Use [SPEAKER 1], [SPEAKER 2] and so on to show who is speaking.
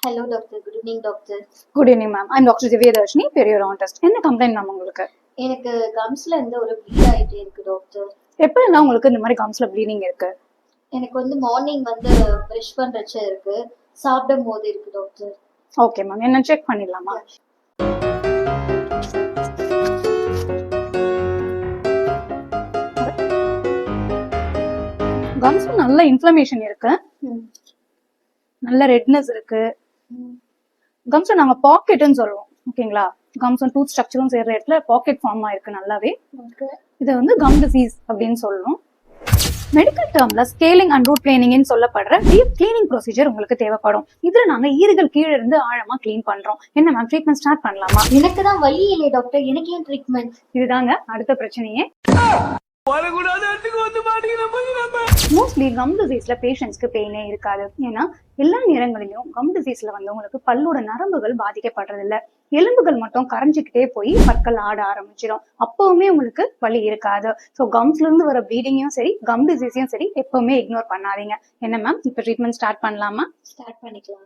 [SPEAKER 1] Hello doctor. Good evening doctor.
[SPEAKER 2] Good evening ma'am. I'm doctor Divyadharshini, periodontist. என்ன complaint ma'am உங்களுக்கு?
[SPEAKER 1] எனக்கு கம்ஸ்ல இருந்து ஒரு ப்ளீட் ஆயிட்டே இருக்கு டாக்டர்.
[SPEAKER 2] எப்படிலாம் உங்களுக்கு இந்த மாதிரி கம்ஸ்ல ப்ளீடிங் இருக்கு?
[SPEAKER 1] எனக்கு மார்னிங் ப்ரஷ் பண்றச்ச இருக்கு, சாப்பிடும் போது இருக்கு டாக்டர்.
[SPEAKER 2] ஓகே மேம், என்ன செக் பண்ணிடலாமா? கம்ஸ்ல நல்ல இன்ஃப்ளமேஷன் இருக்கு, நல்ல ரெட்னஸ் இருக்கு. கம்ஸ்ல நாங்க பாக்கெட்னு சொல்லுவோம், ஓகேங்களா? கம்ஸ் டூத் ஸ்ட்ரக்சரும் சேர்ற இடத்துல பாக்கெட் ஃபார்ம் ஆயிருக்கு நல்லாவே. இதை கம் டிசீஸ் அப்படின்னு சொல்லுவோம். மெடிக்கல் டேர்ம்ல ஸ்கேலிங் அண்ட் ரூட் கிளீனிங் சொல்லப்படுற டீப் கிளீனிங் ப்ரொசீஜர் உங்களுக்கு தேவைப்படும். இதுல நாங்க ஈறுகள் கீழே இருந்து ஆழமா கிளீன் பண்றோம். என்ன மேம், ட்ரீட்மெண்ட் ஸ்டார்ட் பண்ணலாமா?
[SPEAKER 1] எனக்கு தான் வலி இல்லை டாக்டர், எனக்கு ஏன் ட்ரீட்மெண்ட்?
[SPEAKER 2] இதுதாங்க அடுத்த பிரச்சனையே. மோஸ்ட்லி கம் டிசீஸ்ல பேஷண்ட்ஸ்க்கு பெயினே இருக்காது. ஏன்னா எல்லா நேரங்களிலும் கம் டிசீஸ்ல உங்களுக்கு பல்லோட நரம்புகள் பாதிக்கப்படுறது இல்ல, எலும்புகள் மட்டும் கரைஞ்சிக்கிட்டே போய் பற்கள் ஆட ஆரம்பிச்சிடும். அப்பவுமே உங்களுக்கு வலி இருக்காது. ஸோ கம்ஸ்ல இருந்து வர ப்ளீடிங்கும் சரி, கம் டிசீஸையும் சரி எப்பவுமே இக்னோர் பண்ணாதீங்க. என்ன மேம், இப்ப ட்ரீட்மெண்ட் ஸ்டார்ட் பண்ணலாமா?
[SPEAKER 1] ஸ்டார்ட் பண்ணிக்கலாம்.